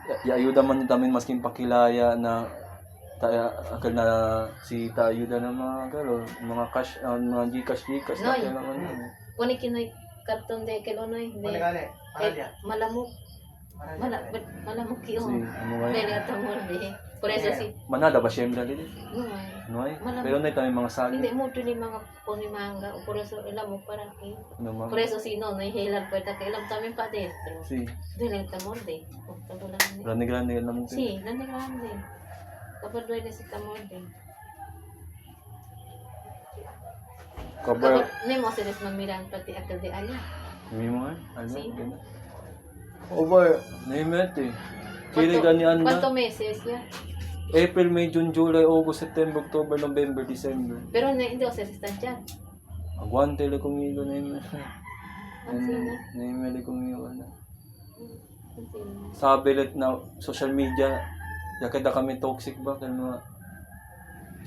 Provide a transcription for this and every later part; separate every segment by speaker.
Speaker 1: ayuda man namin maskin pakilaya na akal na si ayuda na mga galo, mga cash, mga Gcash na
Speaker 2: Noy.
Speaker 1: kailangan yun.
Speaker 2: Kuni kinoy karton de kel onoy de. Malamok. Malamok
Speaker 1: Si,
Speaker 2: yun.
Speaker 1: ano ba
Speaker 2: Dili
Speaker 1: yun?
Speaker 2: ato mo de. Por eso si
Speaker 1: Manada ba siyempre dito?
Speaker 2: Noy.
Speaker 1: No ay?
Speaker 2: Malamok.
Speaker 1: Pero na tayo mga sali.
Speaker 2: Hindi mo ni mga poni manga. Por eso ilam mo para ki.
Speaker 1: Ano
Speaker 2: Por
Speaker 1: mga?
Speaker 2: eso si no hilar puerta que ilam también pa dentro.
Speaker 1: Si,
Speaker 2: Dili ato mo de. Tago lang ni.
Speaker 1: grande na mo.
Speaker 2: Sí, nande grande. Kapag duwe si tamorde.
Speaker 1: Cover.
Speaker 2: Kapag ni mo sa mamiran pati akal de aya.
Speaker 1: Hindi mo nga? Ano?
Speaker 2: Si.
Speaker 1: Ganun. Over. Naimet eh. Kiri ganyan
Speaker 2: ¿Cuántos
Speaker 1: na.
Speaker 2: meses ya?
Speaker 1: April, May, June, July, August, September, October, November, December.
Speaker 2: Pero hindi ako sa distansya.
Speaker 1: Aguante le conmigo, Naimet.
Speaker 2: Ang sino?
Speaker 1: Naimet le conmigo.
Speaker 2: Ang sino?
Speaker 1: Sabi let na social media, yakada kami toxic ba? Kaya mga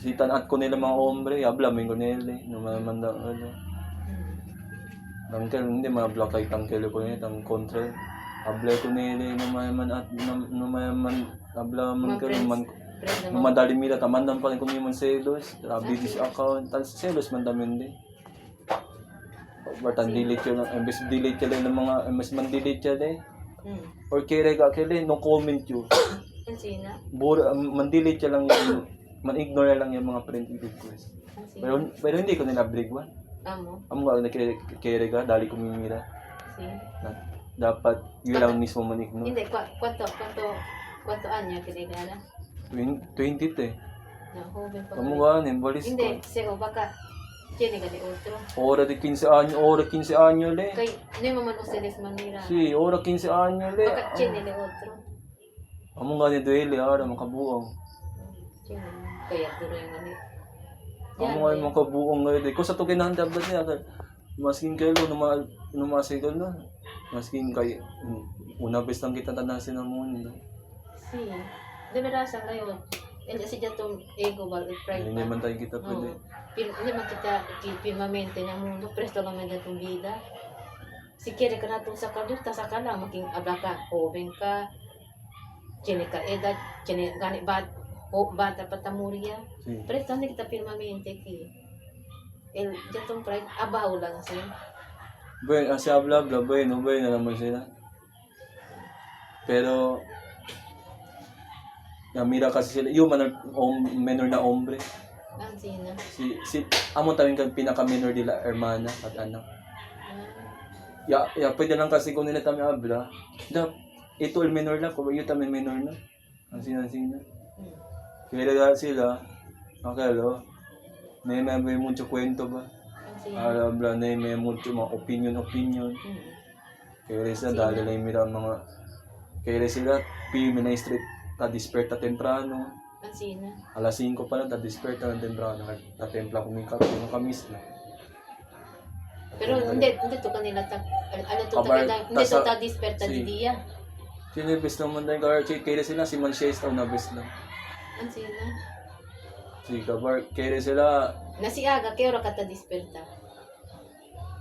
Speaker 1: sitan at ko nila mga ombre, ablamin ko nila eh. Numamanda, ano. Tangkel, hindi ma-block kay tangkel ko nila, tang control. Able ko nila, numayaman at numayaman, ablaman ko, numadali mila, tamandan pa rin kung yung selos, grabe this account, selos man damin din. Bertan delete yun, imbes delete yun ng mga, imbes man delete yun eh. Or kaya no comment yun.
Speaker 2: Ang sino?
Speaker 1: Man-delete lang yung, man-ignore lang yung mga friend request.
Speaker 2: Ang sino?
Speaker 1: Pero hindi ko nila break one.
Speaker 2: Amo?
Speaker 1: Amo nga nakikirega, dali ko mimira.
Speaker 2: Si?
Speaker 1: Dapat yun lang mismo man-ignore.
Speaker 2: Hindi, kwanto anya kinigala?
Speaker 1: 20 eh.
Speaker 2: Na, joven pa.
Speaker 1: Kamu nga, nimbalis
Speaker 2: Hindi,
Speaker 1: ko.
Speaker 2: seo baka, tiene ka de otro.
Speaker 1: Ora de 15 anyo le.
Speaker 2: Kay, no man ustedes manira.
Speaker 1: Si, ora 15 anyo le.
Speaker 2: Baka tiene de otro.
Speaker 1: Amo nga ni duele, ara, makabuang.
Speaker 2: Tiene. Kaya duro yung mani.
Speaker 1: Amo nga yung makabuang ngayon. Kung sa to kinahandab na niya, maskin kayo, numasay ka na. Maskin kayo, una bes lang kita tanasin ng mundo.
Speaker 2: Si, de verdad sa ngayon, si jatong ego ba, pride
Speaker 1: Hindi
Speaker 2: ba?
Speaker 1: man tayo kita pwede.
Speaker 2: Hindi man kita firmamente ng mundo, presto lang na itong vida. Si kere ka na itong sa kaduta, sa ka lang, maging abla ka, joven ka, tiene ka edad, tiene gani bata patamurya.
Speaker 1: Si.
Speaker 2: Presto hindi kita firmamente ki. Jatong pride, abaw lang siya.
Speaker 1: Bueno, si habla, bueno na naman sila. Pero, mira kasi sila, yung menor na hombre.
Speaker 2: Ang sina.
Speaker 1: Amo tawin kang pinaka-menor nila, hermana at anak. Pwede lang kasi kung nila kami habla. Ito el menor na, kung yun kami menor na. Ang sina. Kaya sila, akala, may mucho kwento ba?
Speaker 2: Ang sina.
Speaker 1: Habla na may mucho mga opinion. Kaya sila, dahil lang mira mga, kaya sila, pirmi na street, ta-disperta temprano.
Speaker 2: Ang sina.
Speaker 1: Alas 5 pa lang, ta-disperta ng temprano. Ta-templa kumikap, yung kamis na.
Speaker 2: Pero hindi to kanila ano to
Speaker 1: Kabar-
Speaker 2: talaga, hindi to
Speaker 1: tasa-
Speaker 2: ta disperta
Speaker 1: si-
Speaker 2: di dia.
Speaker 1: Sinibis naman tayo kaya sila, si Manches tao na best lang.
Speaker 2: Ang sina.
Speaker 1: Si Kabar, kaya sila,
Speaker 2: Nasiaga kay ora ka ta disperta.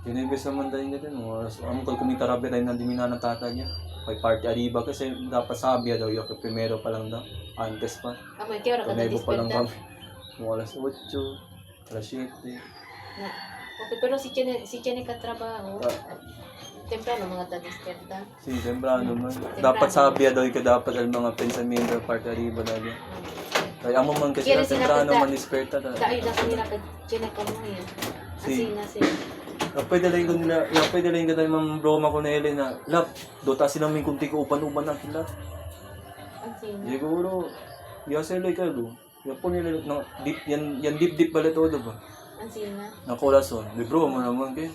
Speaker 1: sinibis naman tayo nga din. Amo ko kumitarabi tayo ng dimina ng tata niya. May party arriba kasi dapat sabi daw yung primero pa lang daw. Antes pa.
Speaker 2: Amoy kay ora ka ta
Speaker 1: Kamebo pa lang
Speaker 2: disperta.
Speaker 1: kami. Mga alas 8, alas 7.
Speaker 2: Na. Okay, pero si Chene ka trabaho. Temprano mga ta disperta.
Speaker 1: Si temprano man. Dapat sabi daw yung dapat ang mga pensamento party arriba daw niya. Kaya amo man kasi
Speaker 2: Kaya
Speaker 1: na
Speaker 2: sila
Speaker 1: temprano
Speaker 2: kita-
Speaker 1: man disperta ta.
Speaker 2: Dahil lang kanila ka Chene ka mo yan.
Speaker 1: Si-
Speaker 2: Asina si.
Speaker 1: Pwede lang ko nila, pwede lang ko mga broma ko na Elena. Lap, dota silang may kunti ko upan-upan na sila.
Speaker 2: Ang sina.
Speaker 1: Siguro, yasa lang kayo. Yan po nila, yan deep pala todo ba?
Speaker 2: Ang sina.
Speaker 1: Na corazon. Di bro, mo naman kayo.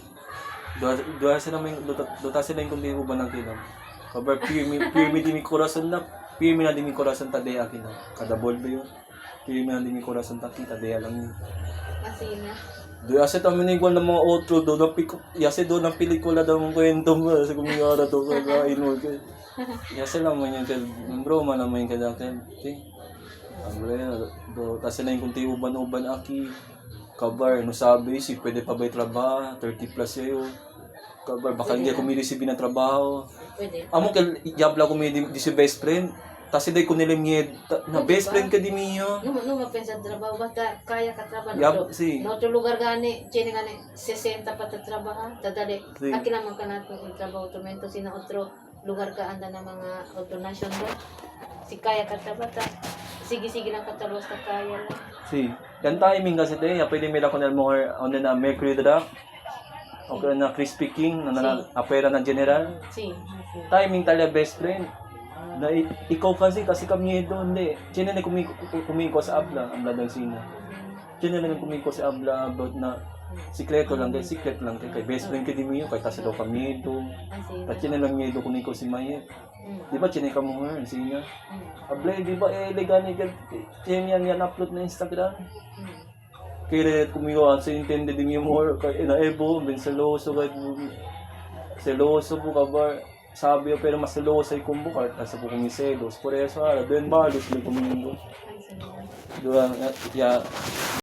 Speaker 1: Dota sila yung kunti upan na sila. Kabar, pirmi di mi corazon na. Pirmi na di mi corazon tadea kina. Kada ball ba yun? Pirmi na di mi corazon tadea lang yun.
Speaker 2: Ang sina.
Speaker 1: Doon kasi kami nigual ng mga outro doon, yase doon ang pelikula daw ng kwento mo, sa kumiyara to sa kainol ko. Yase lang mo yan, bro, naman yung kadakin. Amre, kasi na yung kunti uban-uban aki. Kabar, no sabi, si pwede pa ba'y trabaho, 30 plus yayo. Kabar, baka hindi ako may receive ng trabaho.
Speaker 2: Pwede.
Speaker 1: Amo kay yabla ko may di si best friend. tas hindi ko nila miyed, na best friend ka di miyo.
Speaker 2: Nung mapensa trabaho, basta kaya ka trabaho.
Speaker 1: Yap, si.
Speaker 2: No, to lugar gani, chini gani, 60 pa ta trabaho, tadali.
Speaker 1: Si.
Speaker 2: Akin naman ka natin yung trabaho, tumento sina otro lugar ka anda na mga otro nation do. Si kaya ka trabaho, sige lang ka trabaho sa kaya lang.
Speaker 1: Si. Yan timing kasi tayo, pwede mila ko na more, ano na, Mercury Drop. Okay na Crispy King, na apera ng General.
Speaker 2: Si.
Speaker 1: Timing talaga best friend. Na ikaw kasi kami doon, hindi. Sino na kumiko sa abla, ang ladang sina. Sino na kumiko sa abla about na sikreto lang, kay secret lang kay best friend ka di mo yun, kay kasi daw kami doon. At sino lang niya doon kumiko si Mayet. Di ba chinika mo nga, sina? Abla, di ba legani ka, yan upload na Instagram. Kaya kumiko sa intended din mo more, kay Ebo, ben seloso, kay seloso po ka ba? Sabi pero mas seloso ay kumbukar, kasi po kumiselos. Por eso, doon balos may kumingo.
Speaker 2: Ay, sige.
Speaker 1: Doon,